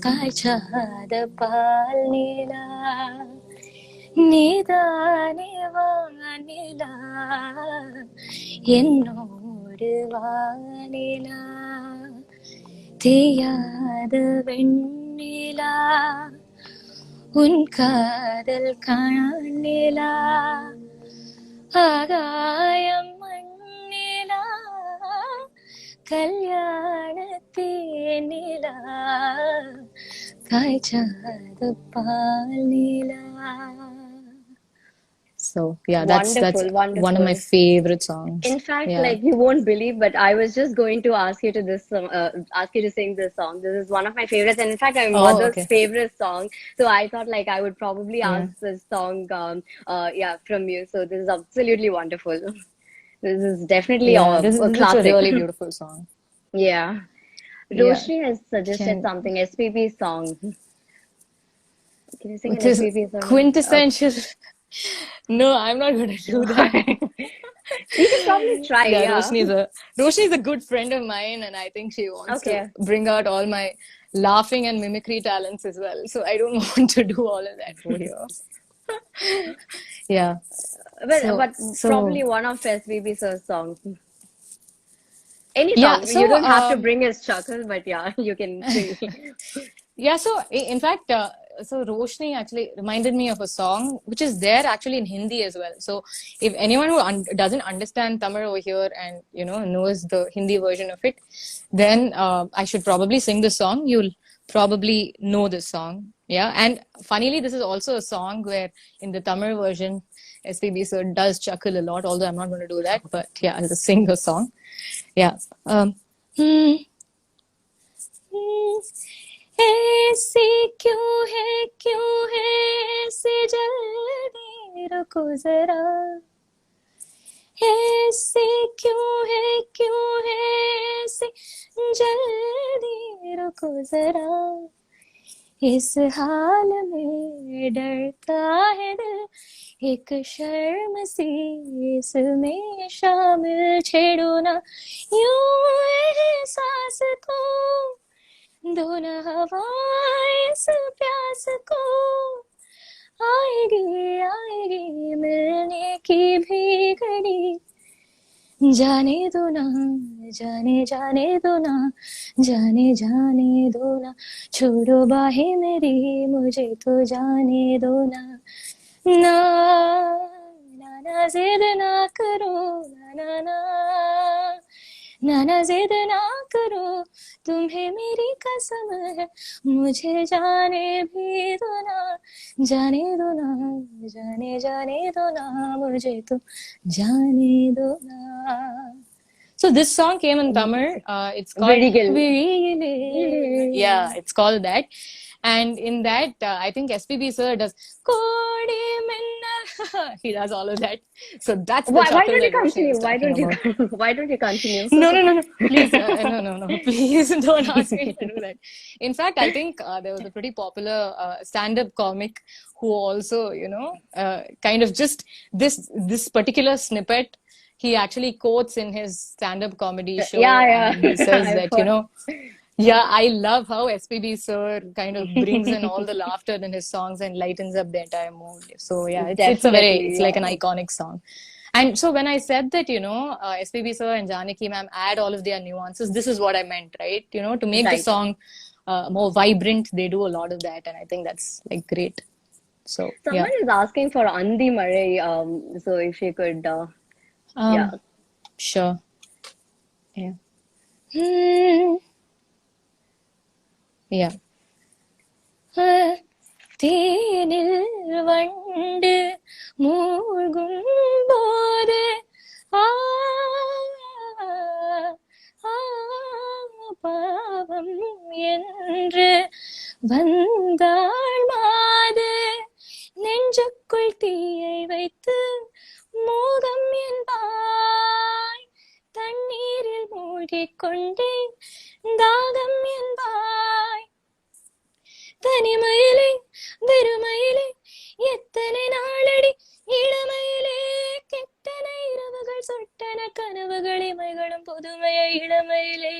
S2: காய்ச்சாத பால் நிலா நீதானே வானிலா என்னோடு வானிலா தேயாத வெண்ணிலா உன் காதல் காணலா ஆகாயம் மண்ணிலா கல்யாண தேனிலா காய்ச்சாத பால் நிலா. So yeah, that's
S1: Wonderful,
S2: one of my
S1: wonderful.
S2: favorite songs.
S1: In fact,
S2: Yeah.
S1: like you won't believe, but I was just going to ask you to ask you to sing this song. This is one of my favorites, and in fact, my
S2: Oh,
S1: mother's
S2: okay.
S1: favorite song. So I thought like I would probably
S2: Yeah.
S1: ask this song, yeah, from you. So this is absolutely wonderful. This is definitely
S2: Yeah,
S1: a
S2: this is a
S1: classic.
S2: really beautiful song.
S1: Yeah.
S2: Yeah.
S1: Roshni has suggested
S2: Can
S1: something, SPB song. Can you sing an
S2: Which is
S1: SPB song?
S2: quintessential. No, I'm not gonna do that.
S1: You can probably try,
S2: Yeah,
S1: yeah.
S2: Roshni is a good friend of mine, and I think she wants to
S1: Okay.
S2: bring out all my laughing and mimicry talents as well. So I don't want to do all of that over here. Yeah.
S1: But
S2: So
S1: probably one of SPB sir's songs. Any
S2: yeah.
S1: song. You
S2: So
S1: don't have to bring his chuckle, but yeah, you can sing.
S2: Yeah, so in fact, so Roshni actually reminded me of a song which is there actually in Hindi as well. So if anyone who doesn't understand Tamil over here and knows the Hindi version of it, then I should probably sing the song. You'll probably know this song. Yeah, and funnily, this is also a song where in the Tamil version, SPB sir does chuckle a lot. Although I'm not going to do that, but yeah, I'll just sing the song. Yeah. Hmm. ऐसे क्यों है ऐसे जल्दी रुको जरा ऐसे क्यों है ऐसे जल्दी रुको जरा इस हाल में डरता है दिल एक शर्म सी इसमें शामिल छेड़ो ना यूं एहसास को दो न हवा इस प्यास को आएगी मिलने की भी घड़ी जाने दो ना जाने दो ना जाने दो ना छोड़ो बाहें मेरी मुझे तो जाने दो ना ना ना जिद ना करो ना जिद ना करो तुम्हें मेरी कसम है मुझे जाने भी दो ना जाने दो ना जाने दो ना मुझे तो जाने दो ना. So this song came in Tamil. It's called
S1: Virigil.
S2: Yeah, it's called that. And in that, I think SPB sir does Kodi Minnal. He does all of that. So that's the
S1: Why
S2: chuckle
S1: don't you
S2: that Roshni
S1: continue?
S2: was talking about.
S1: Why don't you continue?
S2: No. Please, no. Please don't ask me to do that. In fact, I think there was a pretty popular stand-up comic who also, kind of just this particular snippet he actually quotes in his stand-up comedy show.
S1: Yeah.
S2: And he says
S1: I've
S2: that,
S1: heard.
S2: yeah, I love how SPB sir kind of brings in all the laughter in his songs and lightens up the entire mood. So yeah,
S1: Definitely,
S2: it's like an iconic song. And so when I said that, SPB sir and Janaki ma'am add all of their nuances, this is what I meant, right? To make the
S1: Right.
S2: song more vibrant, they do a lot of that, and I think that's like great. So yeah.
S1: Someone is asking for Andi Malai. So if you could, yeah.
S2: Sure. Yeah. Yeah. தேனில் வண்டு மூழ்கும் போது ஆ ஆ, பாவம் என்று வந்தாள் மாது நெஞ்சுக்குள் தீயை வைத்து மோகம் என்பாய் தண்ணீரில் மூழ்கிக் கொண்டேன் தாகம் என்பாய் தனிமையிலே வெறுமையிலே எத்தனை நாளடி இளமையிலே கெட்டன இரவுகள் சொட்டன கனவுகள் இமைகளும் புதுமைய இளமையிலே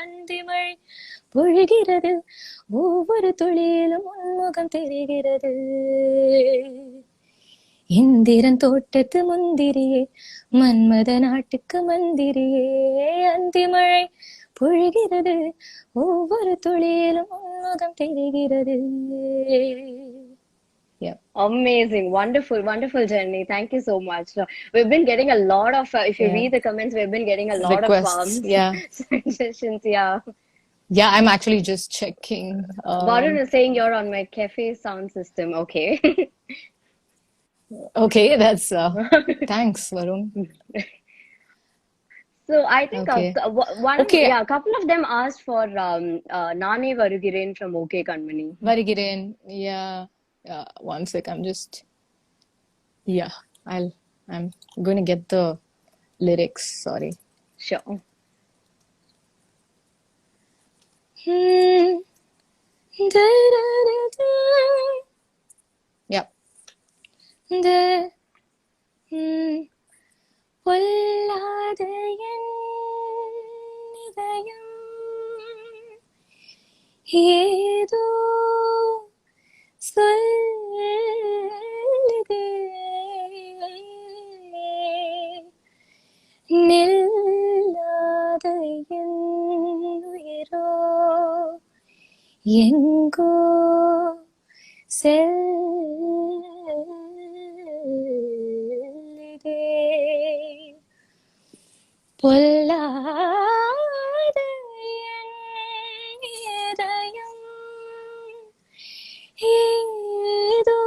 S2: அந்திமழை பொழிகிறது ஒவ்வொரு துளியிலும் உன்முகம் தெரிகிறது இந்திரன் தோட்டத்து முந்திரியே மன்மத நாட்டுக்கு மந்திரியே அந்திமழை பொழிகிறது ஒவ்வொரு துளியிலும் உன்முகம் தெரிகிறது. Yeah.
S1: Amazing, wonderful, wonderful journey. Thank you so much. We've been getting a lot of, if you
S2: Yeah.
S1: read the comments, we've been getting a lot of
S2: Requests. Yeah.
S1: suggestions. Yeah.
S2: Yeah, I'm actually just checking.
S1: Varun is saying you're on my cafe sound system. Okay.
S2: Okay, that's thanks, Varun.
S1: So I think
S2: Okay. Okay.
S1: a couple of them asked for Nane Varugiren from OK Kanmani.
S2: Varigiren. Yeah. One sec. I'm going to get the lyrics. Sorry.
S1: Sure.
S2: Yeah. பொல்லாத என் இதயம் ஏதோ சொல்லுதே, நில்லாத என் உயிரோ எங்கோ செல்லுதே. பொல்லாத என் இதயம் ஏதோ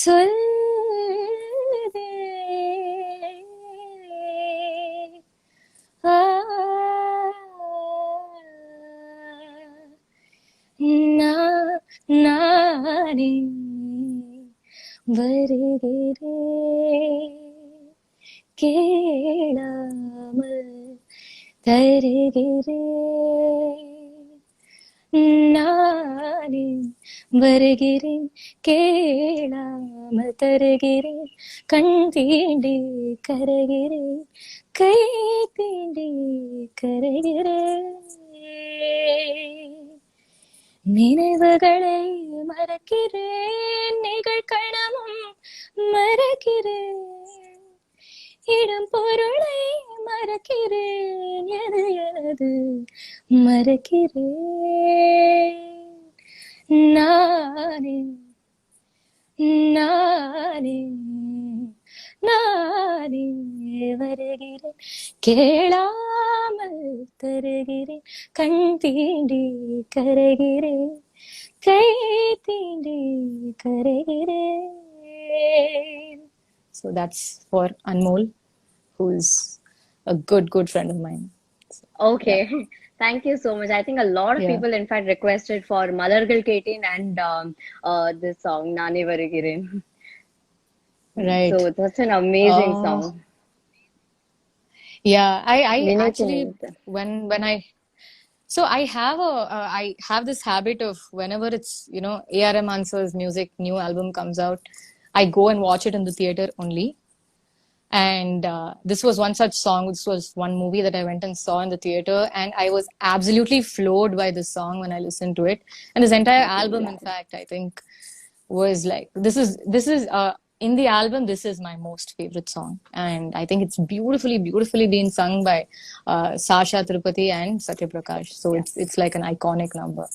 S2: சொல்லுதே. நானே வருகிறேன், கேளாமல் தருகிறேன். நானே வருகிறேன், கேளாமல் தருகிறேன். கண் தீண்டி கரைகிறேன், கை தீண்டி கரைகிறேன். நினைவுகளை மறக்கிறேன், நிகழ்கணமும் மறக்கிறேன். இடம் பொருளை மறக்கிறேன், எது எனது மறக்கிறேன். நானே நானே நானே வருகிறேன், கேளாமல் தருகிறேன். கண் தீண்டி கரைகிறேன், கை தீண்டி கரைகிறேன். So that's for Anmol, who's a good friend of mine. So,
S1: Okay.
S2: yeah.
S1: Thank you so much. I think a lot of
S2: Yeah.
S1: people, in fact, requested for Malargal Ketin and this song, Nane Varugiren.
S2: Right.
S1: So that's an amazing song.
S2: Yeah, I
S1: Ninathu
S2: actually
S1: Ninathu.
S2: when I have this habit of whenever it's, you know, ARM Answer's music new album comes out, I go and watch it in the theater only. And this was one such song. This was one movie that I went and saw in the theater, and I was absolutely floored by this song when I listened to it. And this entire album, in fact, I think was like this is in the album, this is my most favorite song, and I think it's beautifully being sung by Sasha Tirupati and Satya Prakash. So it's like an iconic number.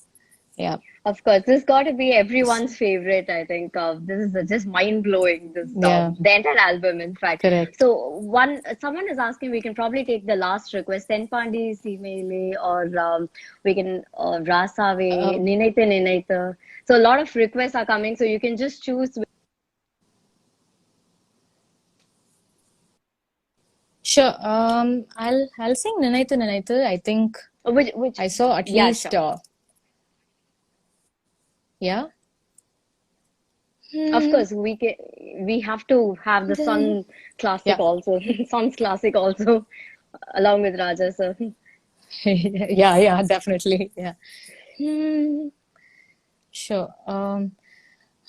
S2: Yeah.
S1: Of course, this got to be everyone's favorite. I think this is just mind blowing. This
S2: Yeah.
S1: the entire album, in fact.
S2: Correct.
S1: So someone is asking, we can probably take the last request, Tenpandi Simele, or we can Rasave, Ninathu Ninathu. So a lot of requests are coming, so you can just choose.
S2: Sure. I'll sing Ninathu Ninathu. I think
S1: Which
S2: I saw at
S1: Yeah,
S2: least
S1: sure.
S2: yeah.
S1: Of course, we have to have the Sun classic
S2: Yeah.
S1: also, Sun's classic also, along with Raja sir.
S2: Yeah, definitely. Yeah. Sure.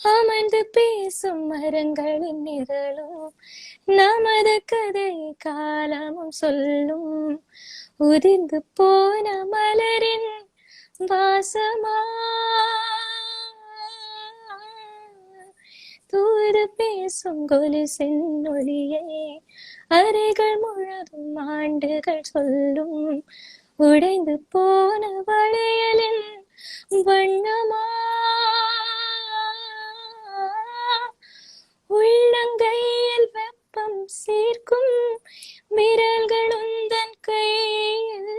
S2: அமர்ந்து பேசும் மரங்களின் நிழலும் நமது கதை காலமும் சொல்லும், உதிர்ந்து போன மலரின் வாசமா தூது பேசும் கொலுசின் ஒளியே அறைகள் முழுதும் ஆண்டுகள் சொல்லும் உடைந்து போன வளையலின் வண்ணமா உள்ளங்கையில் வெப்பம் சேர்க்கும் விரல்கள் உந்தன் கையில்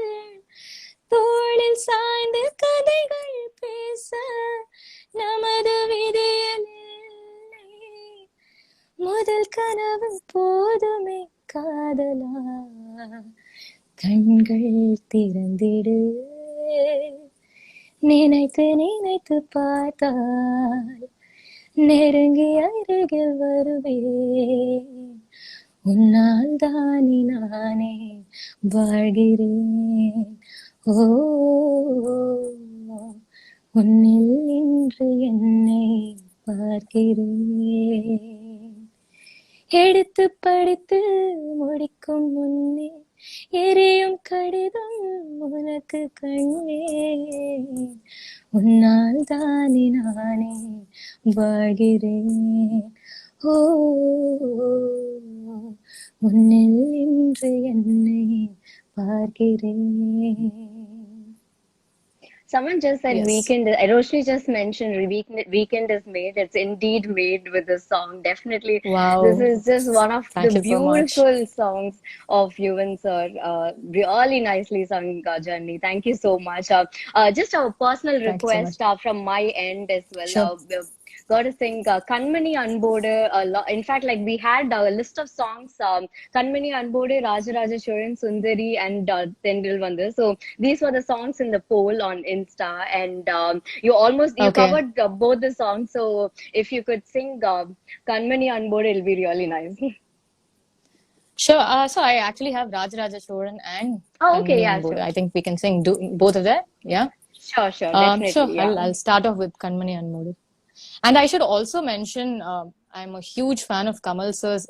S2: தோளில் சாய்ந்து கதைகள் பேச நமது விதியில் முதல் கனவு போதுமே காதலா கண்கள் திறந்திடு நினைத்து நினைத்து பார்த்தால் நெருங்கி அருகில் வருவேன் உன்னால் தானே நானே வாழ்கிறேன் ஓ உன்னில் இன்று என்னை பார்க்கிறேன் எடுத்து படித்து முடிக்கும் முன்னே எரியும் கடிதம் உனக்கு கண்ணே உன்னால் தானே நானே வாழ்கிறேன் ஓ உன்னில் இன்று என்னை பார்க்கிறேன்.
S1: Someone just said
S2: Yes.
S1: weekend. Roshni just mentioned weekend is made. It's indeed made with this song. Definitely,
S2: Wow.
S1: this is just one of
S2: Thank
S1: the
S2: you so much.
S1: beautiful songs of Yuvan sir. Really nicely sung, Janni. Thank you so much. Just a personal
S2: Thank you so
S1: request from my end as well.
S2: Sure.
S1: Got to sing Kanmani Anbodu. In fact, like we had a list of songs. Kanmani Anbodu, Rajaraja Choran, Sundari, and Tendil Vandu. So these were the songs in the poll on Insta, and you
S2: Okay.
S1: covered both the songs. So if you could sing Kanmani Anbodu, it'll be really nice.
S2: Sure. So I actually have Rajaraja Choran and
S1: Oh, okay,
S2: Kanmani
S1: yeah,
S2: Anbodu.
S1: sure.
S2: I think we can sing both of that. Yeah.
S1: Sure, definitely.
S2: Sure.
S1: Yeah.
S2: I'll start off with Kanmani Anbodu. And I should also mention, I'm a huge fan of Kamal sir's,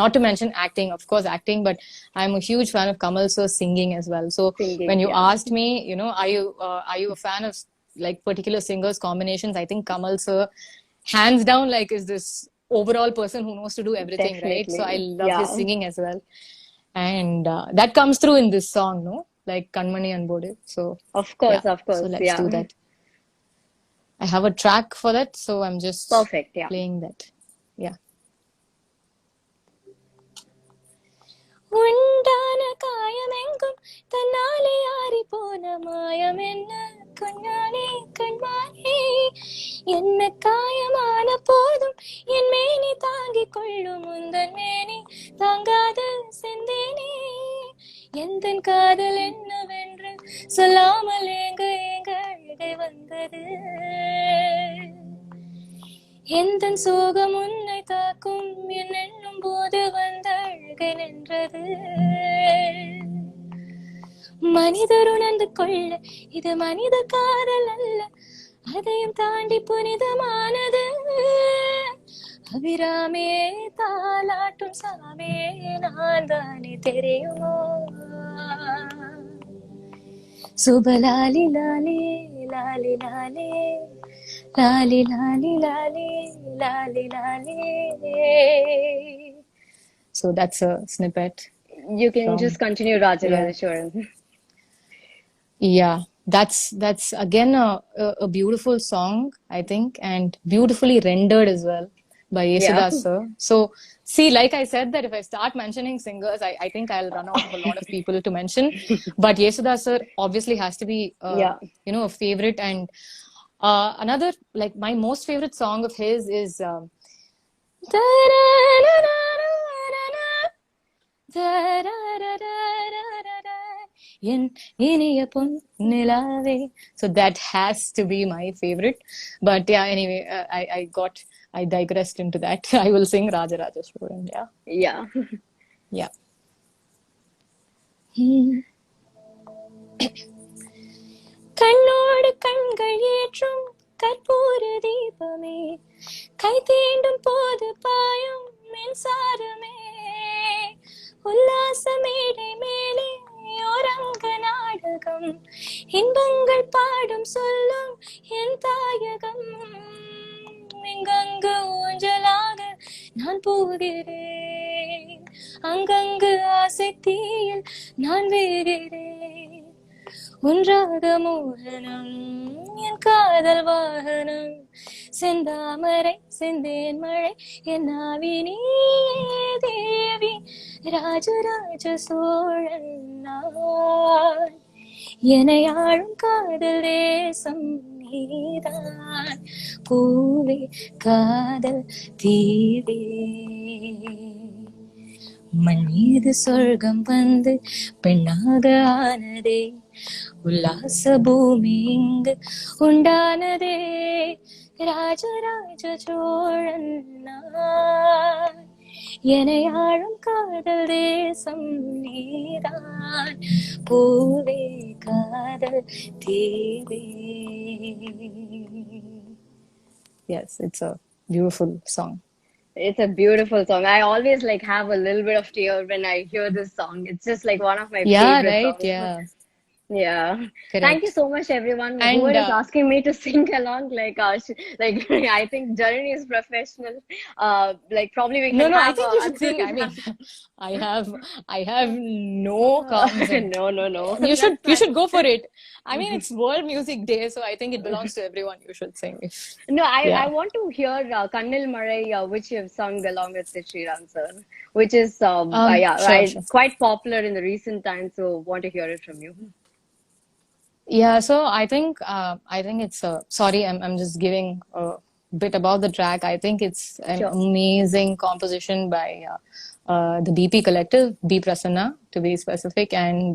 S2: not to mention acting, of course, acting, but I'm a huge fan of Kamal sir's singing as well. So
S1: Singing,
S2: when you
S1: yeah.
S2: asked me, you know, are you a fan of like particular singers combinations? I think Kamal sir, hands down, like is this overall person who knows to do everything, right? So I
S1: Definitely,
S2: love his
S1: yeah.
S2: singing as well. And that comes through in this song, no? Like Kanmani Anbodu. So
S1: Of course,
S2: yeah.
S1: of course,
S2: So let's
S1: yeah.
S2: do that. I have a track for that, so I'm just
S1: Perfect, yeah.
S2: playing that. Yeah. உண்டான காயமெங்கும் தன்னாலே ஆறி போன மாயம் என்ன கண்ணானே கண்மானே என்ன காயமான போதும் என் மேனி தாங்கிக் கொள்ளும் உந்தன் மேனி தாங்காத செந்தேனே எந்தன் காதல் என்னவென்று சொல்லாமல் ஏங்க அழுகை வந்தது எந்தன் சோகம் உன்னை தாக்கும் என் எண்ணும் போது வந்த அழுகை நின்றது மனிதர் உணர்ந்து கொள்ள இது மனித காதல் அல்ல அதையும் தாண்டி புனிதமானது அபிராமே தாலாட்டும் சாமே நான் தானே தெரியுமோ சுபலாலி லாலே லாலி லாலே லாலி லாலி லாலே லாலி லாலே. So that's a snippet.
S1: You can just continue, Rajaraja Choran.
S2: Yeah, that's again a beautiful song, I think, and beautifully rendered as well by Yesudas sir. So see, like I said, that if I start mentioning singers, I think I'll run out of a lot of people to mention. But Yesudas sir obviously has to be you know, a favorite. And another, like my most favorite song of his is என் இனிய பொன்னிலாவே. So that has to be my favorite. But yeah, anyway, I digressed into that. I will sing Rajaraja Choran.
S1: Yeah.
S2: Yeah. கண்ணோடு கண்கள் ஏற்றும் கற்பூர தீபமே கை தீண்டும் போது பாயும் மின்சாரமே உல்லாச மேடை மேலே ஓரங்க நாடகம் இன்பங்கள் பாடும் சொல்லும் என் தாயகம் இங்கங்கு ஊஞ்சலாடும் நான் போகிறேன், அங்கங்கு ஆசை தீயில் நான் வேகிறேன். ஒன்றாக மோகனம் என் காதல் வாகனம், செந்தாமரை செந்தேன் மழை என் ஆவினே தேவி, ராஜராஜ சோழன் நான், எனையாழும் காதல் தேசம் நீதான், பூவே காதல் தீவே. மண் மீது சொர்க்கம் வந்து பெண்ணாக ஆனதே, உல்லாச பூமி இங்கு உண்டானதே, ராஜராஜ சோழன் நான், எனையாழும் காதல் தேசம் நீதான், பூவே காதல் தீவே. Yes, it's a beautiful song.
S1: It's a beautiful song. I always like have a little bit of tear when I hear this song. It's just like one of my
S2: Yeah,
S1: favorite
S2: right?
S1: songs.
S2: Yeah,
S1: Yeah. Thank you
S2: correct.
S1: so much, everyone.
S2: And
S1: Whoever is asking me to sing along, like I think Janani is professional. Like probably we
S2: no,
S1: can
S2: no, I
S1: have
S2: think you should sing. I mean, I have no qualms, and
S1: no, no, no.
S2: you should
S1: That's fine.
S2: go for it. I mean, it's World Music Day, so I think it belongs to everyone. You should sing.
S1: No, I
S2: Yeah.
S1: want to hear Kannil Marai, which you have sung along with Sid Sriram sir, which is yeah,
S2: Sure,
S1: right,
S2: sure.
S1: quite popular in the recent times. So want to hear it from you.
S2: Yeah, so I think it's sorry, I'm just giving a bit about the track. I think it's an
S1: Sure.
S2: amazing composition by the BP Collective, B Prasanna to be specific. And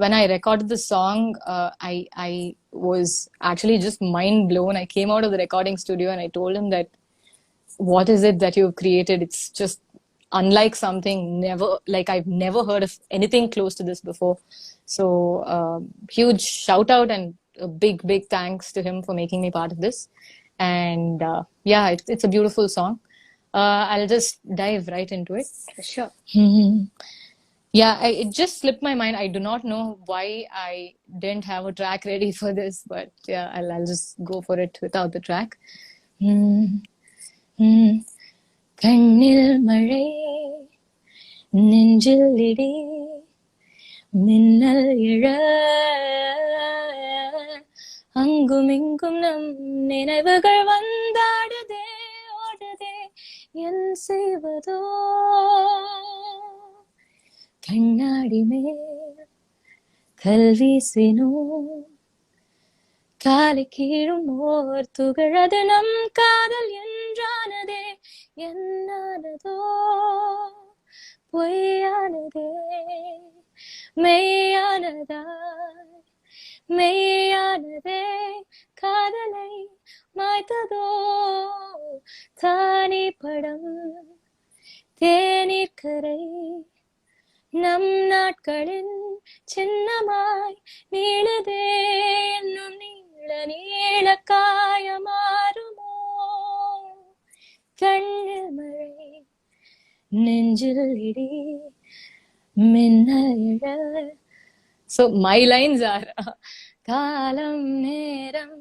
S2: when I recorded the song, I was actually just mind blown. I came out of the recording studio and I told him that, what is it that you've created? It's just unlike something I've never heard of anything close to this before. So huge shout out and a big thanks to him for making me part of this. And yeah, it's a beautiful song. I'll just dive right into it.
S1: Sure.
S2: Yeah, it just slipped my mind. I do not know why I didn't have a track ready for this, but yeah, I'll just go for it without the track. கண்ணில் மழை நெஞ்சில் இடி மின்னல் இழ அங்கும் இங்கும் நம் நினைவுகள் வந்தாடுதே ஓடுதே என் செய்வதோ கண்ணாடி மேல் கல்வீசினோ காலை கீழும் ஓர் துகளது நம் காதல் என்றானதே என்னானதோ பொய்யானதே மெய்யானதே காதலை மாய்த்ததோ தானே படம் தேநீர் கரை நம் நாட்களின் சின்னமாய் நீளுதே என்னும் நீள காயமாறுமோ கண்ணில் மழை நெஞ்சில் இடி மின்னல் இழ. So my lines are காலம் நேரம்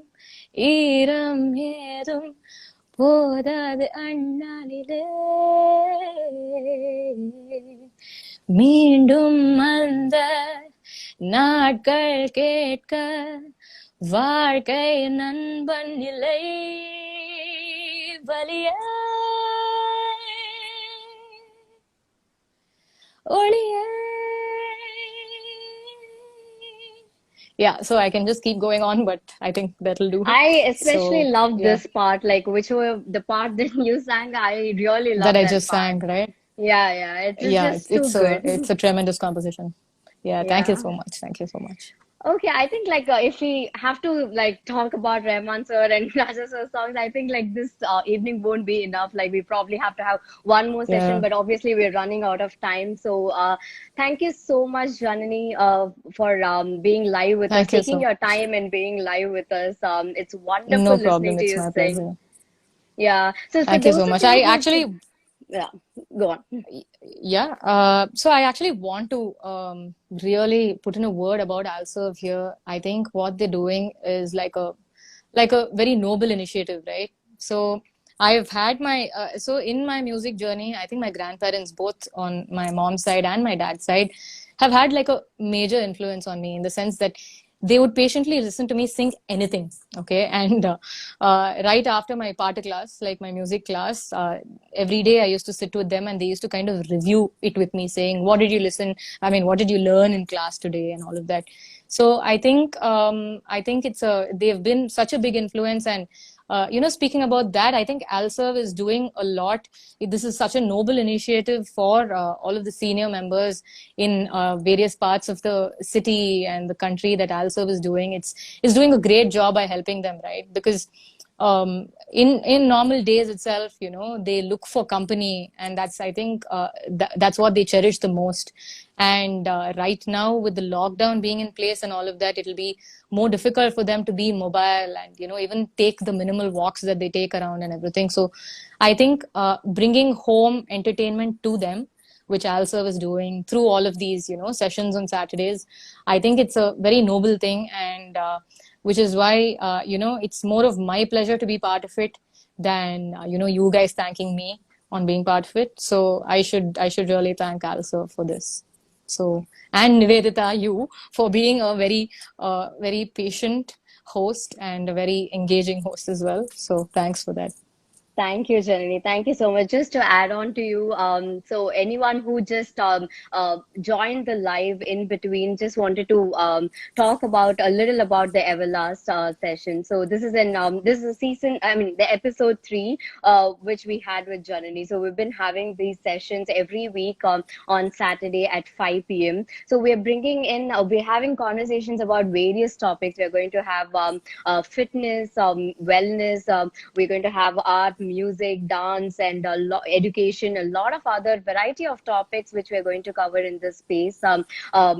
S2: ஈரம் ஏதும் போதாது அண்ணாலிலே மீண்டும் அந்த நாட்கள் கேட்க வாழ்க்கை நண்பன் இல்லை வலிய ஒளிய. Yeah, so I can just keep going on, but I think that'll do.
S1: I especially
S2: So,
S1: love
S2: yeah,
S1: this part, like whichever the part that you sang, I really love
S2: that I
S1: that
S2: just
S1: part.
S2: sang, right?
S1: Yeah, it's
S2: Yeah,
S1: just too good.
S2: it's a tremendous composition. Yeah, thank you
S1: Yeah.
S2: so much. Thank you so much.
S1: Okay, I think like if we have to like talk about Rahman sir and Raja sir songs, I think like this evening won't be enough. Like we probably have to have one more session,
S2: Yeah.
S1: but obviously we're running out of time. So thank you so much, Janani, for being live with us,
S2: Thank you
S1: taking
S2: so
S1: your
S2: much.
S1: time and being live with us. It's
S2: No
S1: wonderful listening
S2: problem.
S1: to
S2: It's
S1: you
S2: my
S1: sing.
S2: pleasure.
S1: Yeah. So for
S2: Thank you
S1: those
S2: so
S1: of
S2: much.
S1: you
S2: I
S1: who
S2: actually,
S1: yeah, go on.
S2: yeah, so I actually want to really put in a word about ALSERV here. I think what they're doing is like a very noble initiative, right? So I've had my so in my music journey, I think my grandparents, both on my mom's side and my dad's side, have had like a major influence on me in the sense that they would patiently listen to me sing anything. Okay, and right after my part class, like my music class, every day I used to sit with them and they used to kind of review it with me, saying, "What did you listen? I mean, what did you learn in class today?" and all of that. So I think it's a they've been such a big influence. And speaking about that, I think ALSERV is doing a lot. This is such a noble initiative for all of the senior members in various parts of the city and the country that ALSERV is doing. It's doing a great job by helping them, right? Because in normal days itself, they look for company, and that's I think that's what they cherish the most. And right now, with the lockdown being in place and all of that, it'll be more difficult for them to be mobile and even take the minimal walks that they take around and everything. So I think bringing home entertainment to them, which ALSERV is doing through all of these sessions on Saturdays, I think it's a very noble thing. And which is why it's more of my pleasure to be part of it than you guys thanking me on being part of it. So I should really thank ALSERV for this. So, and Nivedita, you, for being a very patient host and a very engaging host as well. So thanks for that.
S1: Thank you, Janani. Thank you so much. Just to add on to you, so anyone who just joined the live in between, just wanted to talk about a little about the Everlast session. So this is a season, I mean, the episode 3, which we had with Janani. So we've been having these sessions every week on Saturday at 5 p.m. So we're bringing in, we're having conversations about various topics. We're going to have fitness, wellness. We're going to have art, music, dance, and education, a lot of other variety of topics which we're going to cover in this space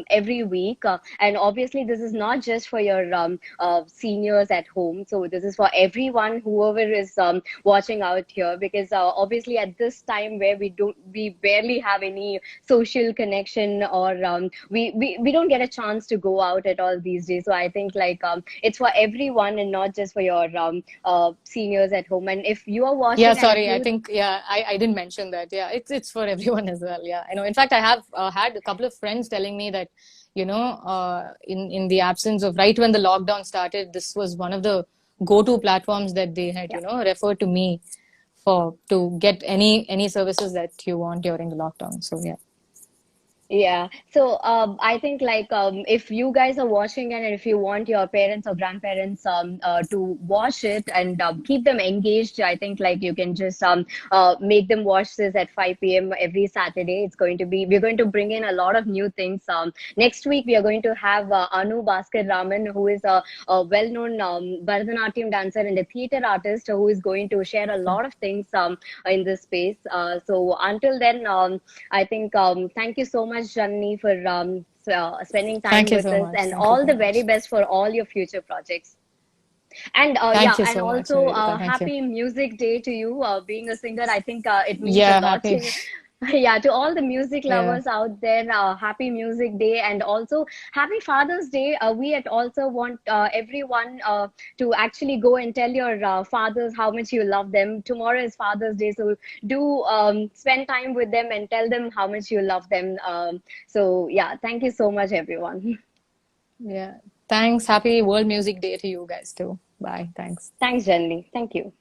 S1: every week. And obviously, this is not just for your seniors at home. So this is for everyone, whoever is watching out here, because obviously at this time where we barely have any social connection, or we don't get a chance to go out at all these days. So I think like it's for everyone and not just for your seniors at home. And if you are
S2: Yeah,
S1: watching and if
S2: sorry. I
S1: you
S2: think I didn't mention that. Yeah, it's for everyone as well. Yeah, I know. In fact, I have had a couple of friends telling me that in the absence of right when the lockdown started, this was one of the go-to platforms that they had
S1: yeah.
S2: referred to me for to get any services that you want during the lockdown. So yeah.
S1: Yeah. So I think like if you guys are watching it and if you want your parents or grandparents to watch it and keep them engaged, I think like you can just make them watch this at 5 p.m. every Saturday. We're going to bring in a lot of new things. Next week we are going to have Anu Bhaskar Raman, who is a well-known Bharatanatyam dancer and a theater artist who is going to share a lot of things in this space. So until then, I think thank you so much, Janani, for spending time
S2: Thank you
S1: with
S2: so
S1: us,
S2: much.
S1: and
S2: Thank you
S1: all
S2: so
S1: the very
S2: much.
S1: best for all your future projects. And
S2: Thank
S1: yeah,
S2: you
S1: and
S2: so much,
S1: also
S2: Nivedita. Thank you.
S1: happy Music Day to you. Being a singer, I think it means a
S2: Yeah,
S1: lot
S2: happy.
S1: to yeah, to all the music
S2: Yeah.
S1: lovers out there, happy Music Day, and also happy Father's Day. We at also want everyone to actually go and tell your fathers how much you love them. Tomorrow is Father's Day, so do spend time with them and tell them how much you love them. So yeah, thank you so much, everyone.
S2: Yeah. Thanks. Happy World Music Day to you guys too. Bye. Thanks.
S1: Thanks, Janli. Thank you.